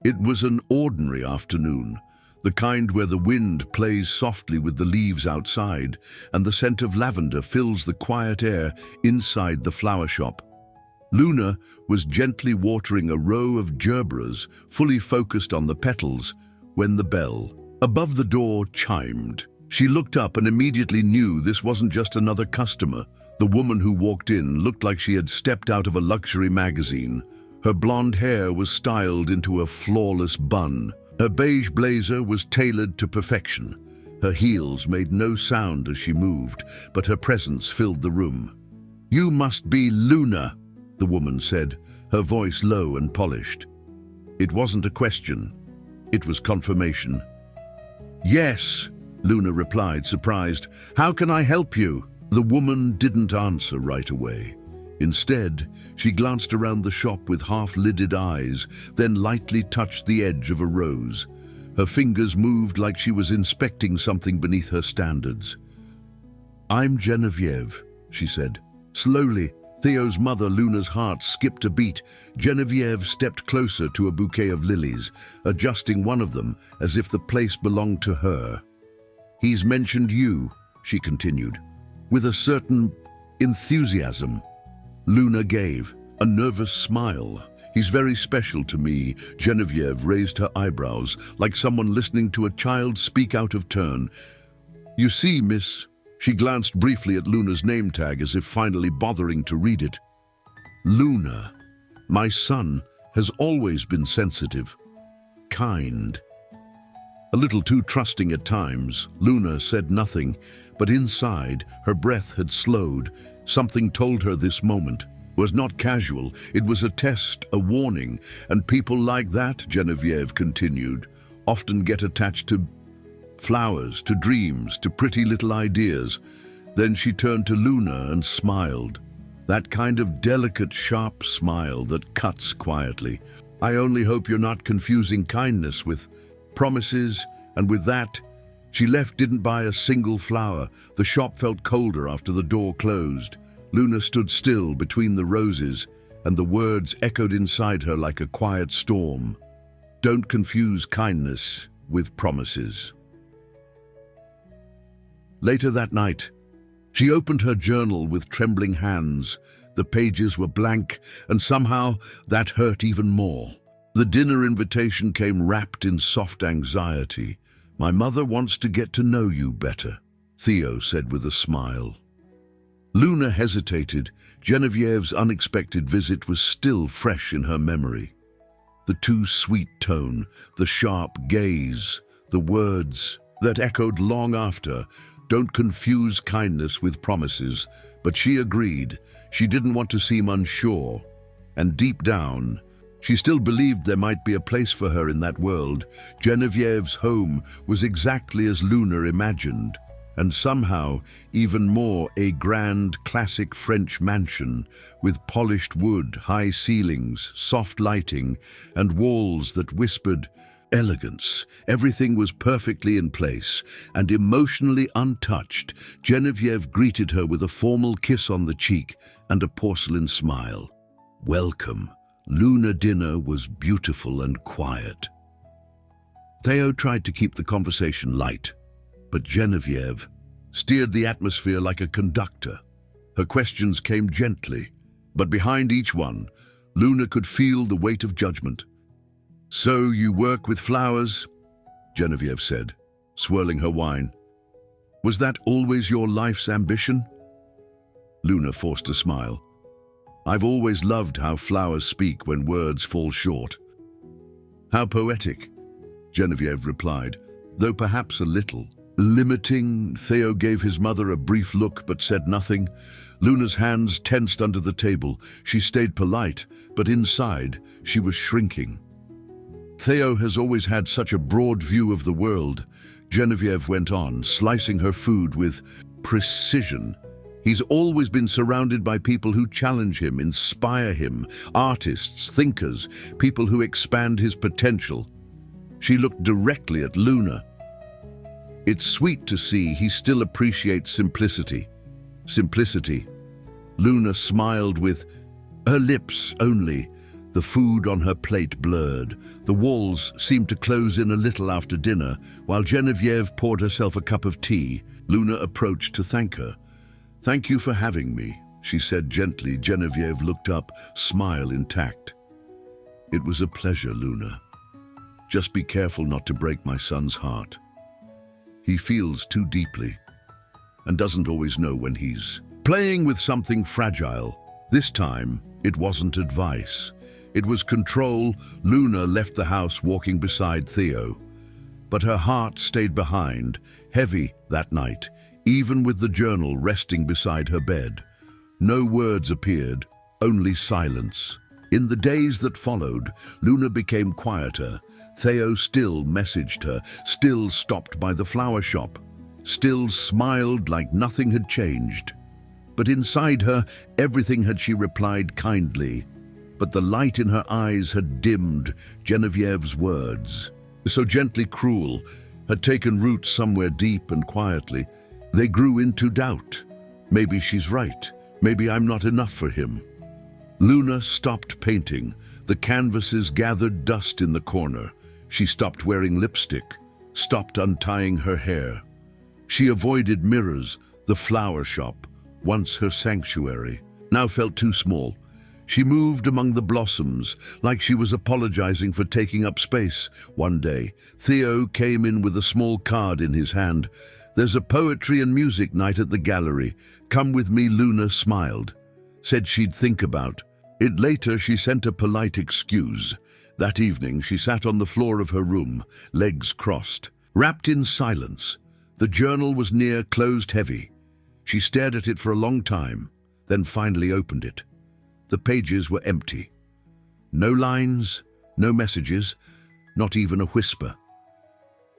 It was an ordinary afternoon, the kind where the wind plays softly with the leaves outside and the scent of lavender fills the quiet air inside the flower shop. Luna was gently watering a row of gerberas, fully focused on the petals, when the bell above the door chimed. She looked up and immediately knew this wasn't just another customer. The woman who walked in looked like she had stepped out of a luxury magazine. Her blonde hair was styled into a flawless bun. Her beige blazer was tailored to perfection. Her heels made no sound as she moved, but her presence filled the room. "You must be Luna," the woman said, her voice low and polished. It wasn't a question. It was confirmation. "Yes," Luna replied, surprised. "How can I help you?" The woman didn't answer right away. Instead, she glanced around the shop with half-lidded eyes, then lightly touched the edge of a rose. Her fingers moved like she was inspecting something beneath her standards. "I'm Genevieve," she said. Slowly, Théo's mother, Luna's heart, skipped a beat. Genevieve stepped closer to a bouquet of lilies, adjusting one of them as if the place belonged to her. "He's mentioned you," she continued, with a certain enthusiasm. Luna gave a nervous smile. "He's very special to me." Genevieve raised her eyebrows, like someone listening to a child speak out of turn. "You see, miss," she glanced briefly at Luna's name tag as if finally bothering to read it. "Luna, my son, has always been sensitive, kind. A little too trusting at times." Luna said nothing, but inside, her breath had slowed. Something told her this moment was not casual. It was a test, a warning, and people like that, Genevieve continued, often get attached to flowers, to dreams, to pretty little ideas. Then she turned to Luna and smiled. That kind of delicate, sharp smile that cuts quietly. "I only hope you're not confusing kindness with promises." And with that, she left, didn't buy a single flower. The shop felt colder after the door closed. Luna stood still between the roses, and the words echoed inside her like a quiet storm. Don't confuse kindness with promises. Later that night, she opened her journal with trembling hands. The pages were blank, and somehow that hurt even more. The dinner invitation came wrapped in soft anxiety. "My mother wants to get to know you better," Théo said with a smile. Luna hesitated. Genevieve's unexpected visit was still fresh in her memory. The too sweet tone, the sharp gaze, the words that echoed long after. Don't confuse kindness with promises. But she agreed. She didn't want to seem unsure. And deep down, she still believed there might be a place for her in that world. Genevieve's home was exactly as Luna imagined, and somehow even more a grand, classic French mansion with polished wood, high ceilings, soft lighting, and walls that whispered elegance. Everything was perfectly in place and emotionally untouched. Genevieve greeted her with a formal kiss on the cheek and a porcelain smile. Welcome. Luna dinner was beautiful and quiet. Théo tried to keep the conversation light, but Genevieve steered the atmosphere like a conductor. Her questions came gently, but behind each one, Luna could feel the weight of judgment. "So you work with flowers?" Genevieve said, swirling her wine. "Was that always your life's ambition?" Luna forced a smile. "I've always loved how flowers speak when words fall short." "How poetic," Genevieve replied, though perhaps a little limiting. Théo gave his mother a brief look but said nothing. Luna's hands tensed under the table. She stayed polite, but inside she was shrinking. "Théo has always had such a broad view of the world," Genevieve went on, slicing her food with precision. "He's always been surrounded by people who challenge him, inspire him, artists, thinkers, people who expand his potential." She looked directly at Luna. "It's sweet to see he still appreciates simplicity." Simplicity. Luna smiled with her lips only. The food on her plate blurred. The walls seemed to close in a little after dinner. While Geneviève poured herself a cup of tea, Luna approached to thank her. "Thank you for having me," she said gently. Geneviève looked up, smile intact. "It was a pleasure, Luna. Just be careful not to break my son's heart. He feels too deeply and doesn't always know when he's playing with something fragile." This time, it wasn't advice. It was control. Luna left the house walking beside Théo. But her heart stayed behind, heavy that night, even with the journal resting beside her bed. No words appeared, only silence. In the days that followed, Luna became quieter. Théo still messaged her, still stopped by the flower shop, still smiled like nothing had changed. But inside her, everything had she replied kindly. But the light in her eyes had dimmed. Geneviève's words, so gently cruel, had taken root somewhere deep and quietly. They grew into doubt. Maybe she's right. Maybe I'm not enough for him. Luna stopped painting. The canvases gathered dust in the corner. She stopped wearing lipstick, stopped untying her hair. She avoided mirrors. The flower shop, once her sanctuary, now felt too small. She moved among the blossoms, like she was apologizing for taking up space. One day, Théo came in with a small card in his hand. "There's a poetry and music night at the gallery. Come with me." Luna smiled, said she'd think about it later. She sent a polite excuse. That evening, she sat on the floor of her room, legs crossed, wrapped in silence. The journal was near, closed, heavy. She stared at it for a long time, then finally opened it. The pages were empty. No lines, no messages, not even a whisper.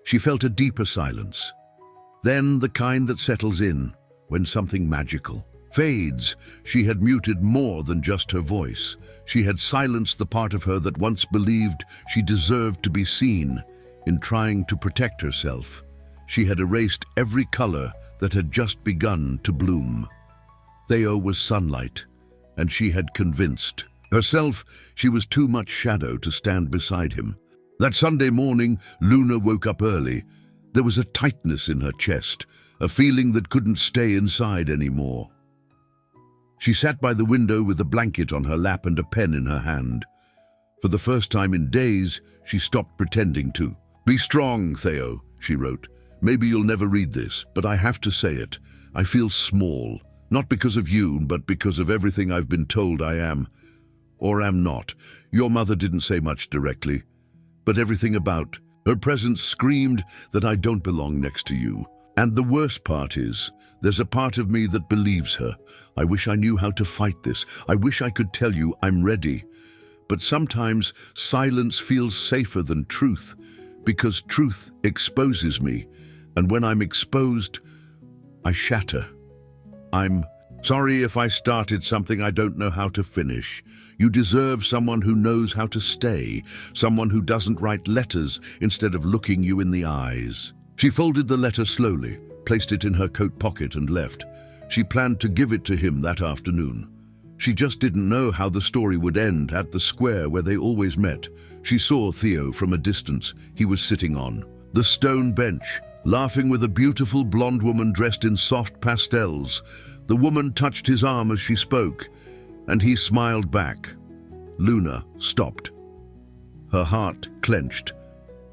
She felt a deeper silence. Then the kind that settles in when something magical fades. She had muted more than just her voice. She had silenced the part of her that once believed she deserved to be seen. In trying to protect herself, she had erased every color that had just begun to bloom. Théo was sunlight, and she had convinced herself she was too much shadow to stand beside him. That Sunday morning, Luna woke up early. There was a tightness in her chest, a feeling that couldn't stay inside anymore. She sat by the window with a blanket on her lap and a pen in her hand. For the first time in days, she stopped pretending to. "Be strong, Théo," she wrote. "Maybe you'll never read this, but I have to say it. I feel small. Not because of you, but because of everything I've been told I am, or am not. Your mother didn't say much directly, but everything about her presence screamed that I don't belong next to you. And the worst part is, there's a part of me that believes her. I wish I knew how to fight this. I wish I could tell you I'm ready. But sometimes silence feels safer than truth, because truth exposes me, and when I'm exposed, I shatter. I'm sorry if I started something I don't know how to finish. You deserve someone who knows how to stay, someone who doesn't write letters instead of looking you in the eyes." She folded the letter slowly, placed it in her coat pocket and left. She planned to give it to him that afternoon. She just didn't know how the story would end at the square where they always met. She saw Théo from a distance. He was sitting on the stone bench, laughing with a beautiful blonde woman dressed in soft pastels. The woman touched his arm as she spoke, and he smiled back. Luna stopped. Her heart clenched.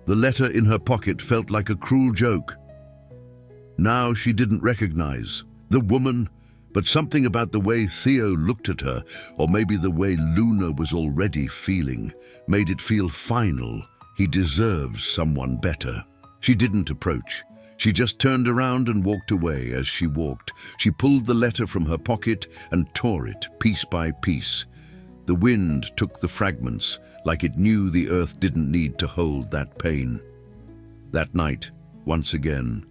The letter in her pocket felt like a cruel joke. Now she didn't recognize the woman, but something about the way Théo looked at her, or maybe the way Luna was already feeling, made it feel final. He deserves someone better. She didn't approach. She just turned around and walked away. As she walked, she pulled the letter from her pocket and tore it piece by piece. The wind took the fragments, like it knew the earth didn't need to hold that pain. That night, once again,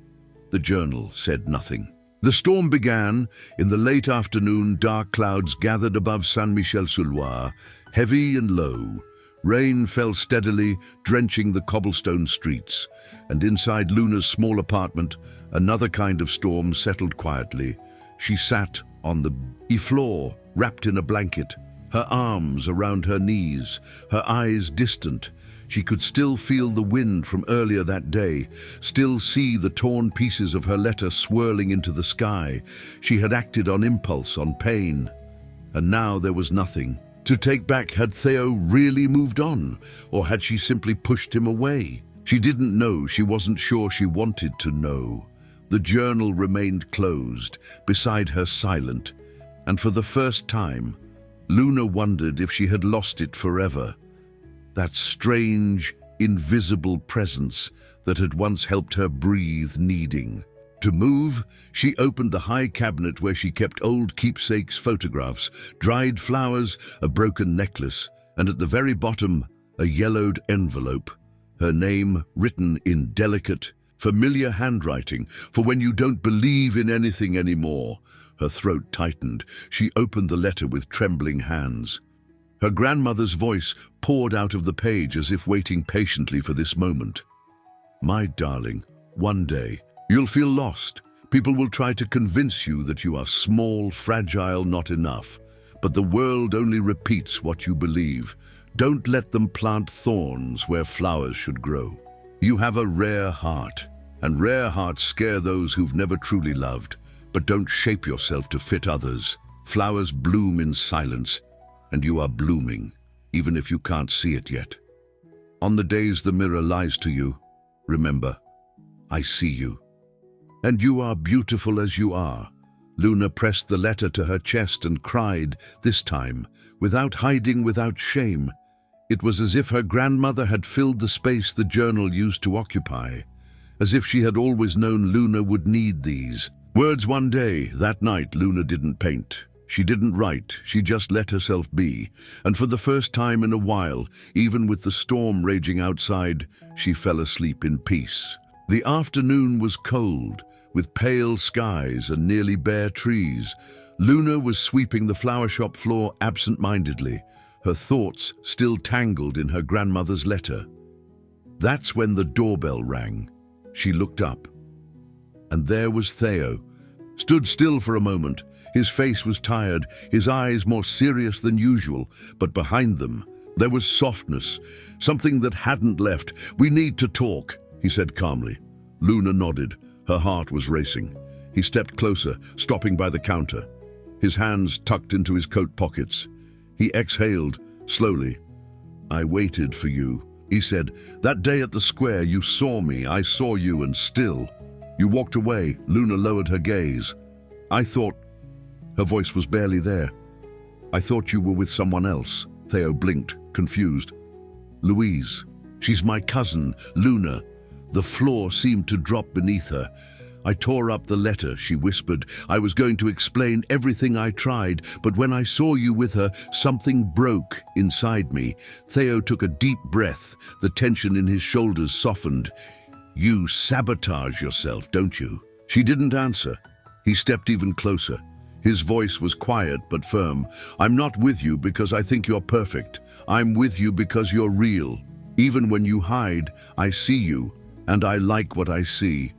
the journal said nothing. The storm began. In the late afternoon, dark clouds gathered above Saint-Michel-sur-Loire, heavy and low. Rain fell steadily, drenching the cobblestone streets, and inside Luna's small apartment, another kind of storm settled quietly. She sat on the floor, wrapped in a blanket, her arms around her knees, her eyes distant. She could still feel the wind from earlier that day, still see the torn pieces of her letter swirling into the sky. She had acted on impulse, on pain, and now there was nothing to take back. Had Théo really moved on, or had she simply pushed him away? She didn't know. She wasn't sure she wanted to know. The journal remained closed, beside her silent, and for the first time, Luna wondered if she had lost it forever. That strange, invisible presence that had once helped her breathe, needing to move. She opened the high cabinet where she kept old keepsakes, photographs, dried flowers, a broken necklace, and at the very bottom, a yellowed envelope, her name written in delicate, familiar handwriting, for when you don't believe in anything anymore. Her throat tightened. She opened the letter with trembling hands. Her grandmother's voice poured out of the page as if waiting patiently for this moment. My darling, one day you'll feel lost. People will try to convince you that you are small, fragile, not enough. But the world only repeats what you believe. Don't let them plant thorns where flowers should grow. You have a rare heart, and rare hearts scare those who've never truly loved. But don't shape yourself to fit others. Flowers bloom in silence, and you are blooming, even if you can't see it yet. On the days the mirror lies to you, remember, I see you. And you are beautiful as you are. Luna pressed the letter to her chest and cried, this time, without hiding, without shame. It was as if her grandmother had filled the space the journal used to occupy, as if she had always known Luna would need these words one day. That night, Luna didn't paint. She didn't write. She just let herself be. And for the first time in a while, even with the storm raging outside, she fell asleep in peace. The afternoon was cold, with pale skies and nearly bare trees. Luna was sweeping the flower shop floor absent-mindedly, her thoughts still tangled in her grandmother's letter. That's when the doorbell rang. She looked up, and there was Théo. Stood still for a moment. His face was tired, his eyes more serious than usual, but behind them there was softness, something that hadn't left. We need to talk, he said calmly. Luna nodded. Her heart was racing. He stepped closer, stopping by the counter, his hands tucked into his coat pockets. He exhaled, slowly. I waited for you, he said. That day at the square, you saw me, I saw you, and still. You walked away. Luna lowered her gaze. I thought... Her voice was barely there. I thought you were with someone else. Théo blinked, confused. Louise. She's my cousin, Luna. The floor seemed to drop beneath her. I tore up the letter, she whispered. I was going to explain everything I tried, but when I saw you with her, something broke inside me. Théo took a deep breath. The tension in his shoulders softened. You sabotage yourself, don't you? She didn't answer. He stepped even closer. His voice was quiet but firm. I'm not with you because I think you're perfect. I'm with you because you're real. Even when you hide, I see you, and I like what I see.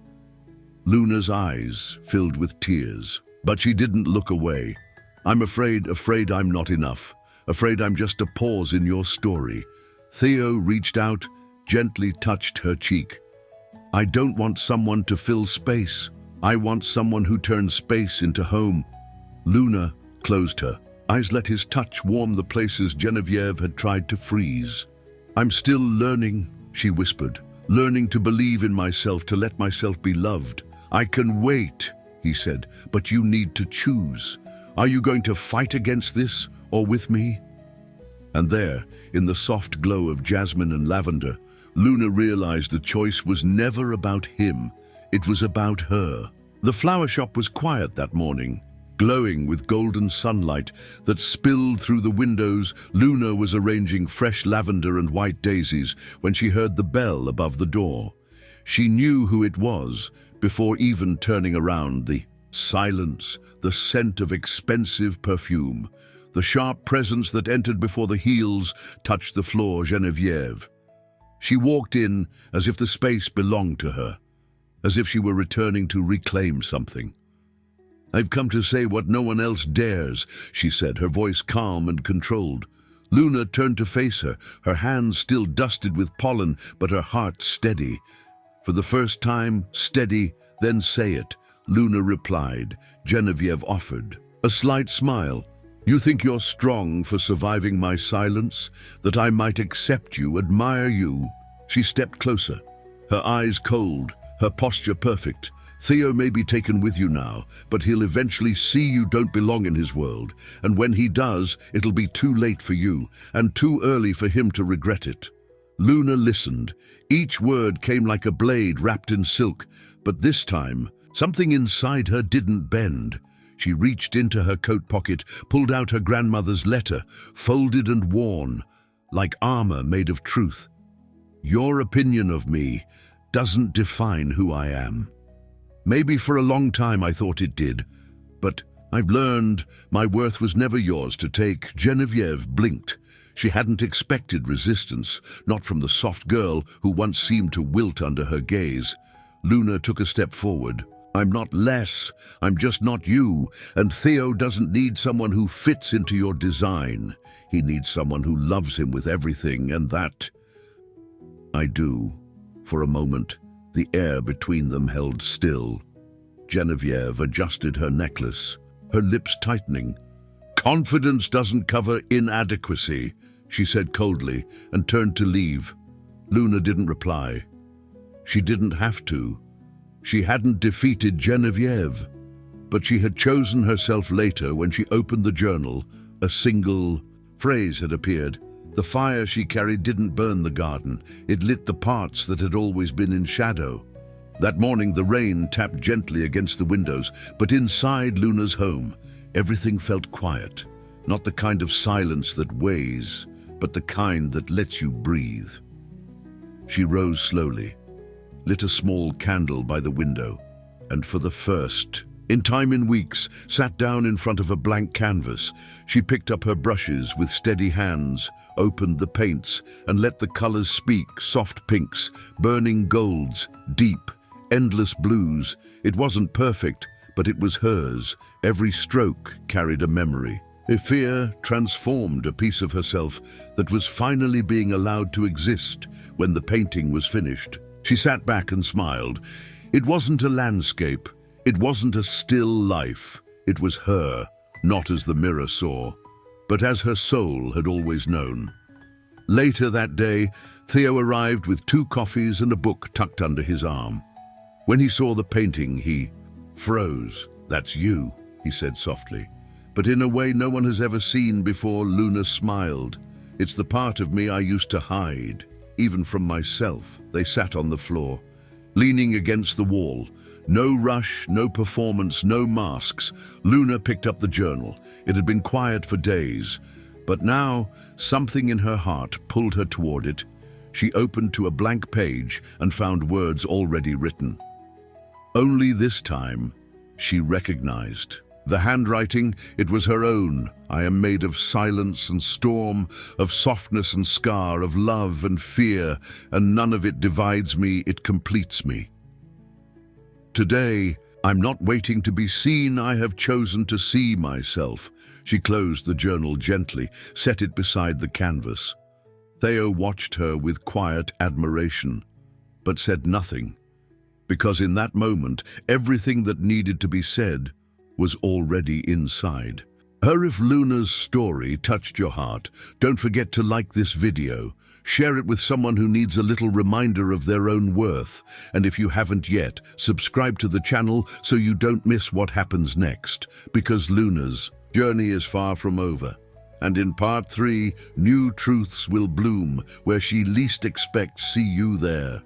Luna's eyes filled with tears, but she didn't look away. I'm afraid I'm not enough. Afraid I'm just a pause in your story. Théo reached out, gently touched her cheek. I don't want someone to fill space. I want someone who turns space into home. Luna closed her eyes, let his touch warm the places Geneviève had tried to freeze. I'm still learning, she whispered, learning to believe in myself, to let myself be loved. I can wait, he said, but you need to choose. Are you going to fight against this or with me? And there, in the soft glow of jasmine and lavender, Luna realized the choice was never about him. It was about her. The flower shop was quiet that morning, glowing with golden sunlight that spilled through the windows. Luna was arranging fresh lavender and white daisies when she heard the bell above the door. She knew who it was before even turning around. The silence, the scent of expensive perfume, the sharp presence that entered before the heels touched the floor. Geneviève. She walked in as if the space belonged to her, as if she were returning to reclaim something. "I've come to say what no one else dares," she said, her voice calm and controlled. Luna turned to face her, her hands still dusted with pollen, but her heart steady. "For the first time, steady, then say it," Luna replied. Genevieve offered. A slight smile. "You think you're strong for surviving my silence? That I might accept you, admire you?" She stepped closer, her eyes cold, her posture perfect. "Théo may be taken with you now, but he'll eventually see you don't belong in his world. And when he does, it'll be too late for you, and too early for him to regret it." Luna listened. Each word came like a blade wrapped in silk, but this time, something inside her didn't bend. She reached into her coat pocket, pulled out her grandmother's letter, folded and worn, like armor made of truth. "Your opinion of me doesn't define who I am. Maybe for a long time I thought it did, but I've learned my worth was never yours to take." Genevieve blinked. She hadn't expected resistance, not from the soft girl who once seemed to wilt under her gaze. Luna took a step forward. "I'm not less, I'm just not you, and Théo doesn't need someone who fits into your design. He needs someone who loves him with everything, and that I do." For a moment, the air between them held still. Genevieve adjusted her necklace, her lips tightening. "Confidence doesn't cover inadequacy," she said coldly, and turned to leave. Luna didn't reply. She didn't have to. She hadn't defeated Genevieve, but she had chosen herself later when she opened the journal. A single phrase had appeared. The fire she carried didn't burn the garden. It lit the parts that had always been in shadow. That morning the rain tapped gently against the windows, but inside Luna's home, everything felt quiet. Not the kind of silence that weighs, but the kind that lets you breathe. She rose slowly, lit a small candle by the window, and for the first in weeks, sat down in front of a blank canvas. She picked up her brushes with steady hands, opened the paints, and let the colors speak. Soft pinks, burning golds, deep, endless blues. It wasn't perfect, but it was hers. Every stroke carried a memory. Fear transformed a piece of herself that was finally being allowed to exist when the painting was finished. She sat back and smiled. It wasn't a landscape. It wasn't a still life. It was her, not as the mirror saw, but as her soul had always known. Later that day, Théo arrived with 2 coffees and a book tucked under his arm. When he saw the painting, he froze. "That's you," he said softly. "But in a way no one has ever seen before." Luna smiled. "It's the part of me I used to hide, even from myself." They sat on the floor, leaning against the wall. No rush, no performance, no masks. Luna picked up the journal. It had been quiet for days, but now something in her heart pulled her toward it. She opened to a blank page and found words already written. Only this time, she recognized. The handwriting, it was her own. "I am made of silence and storm, of softness and scar, of love and fear, and none of it divides me, it completes me. Today, I'm not waiting to be seen, I have chosen to see myself." She closed the journal gently, set it beside the canvas. Théo watched her with quiet admiration, but said nothing, because in that moment, everything that needed to be said was already inside. If Luna's story touched your heart, don't forget to like this video. Share it with someone who needs a little reminder of their own worth. And if you haven't yet, subscribe to the channel so you don't miss what happens next, because Luna's journey is far from over. And in part 3, new truths will bloom where she least expects. See you there.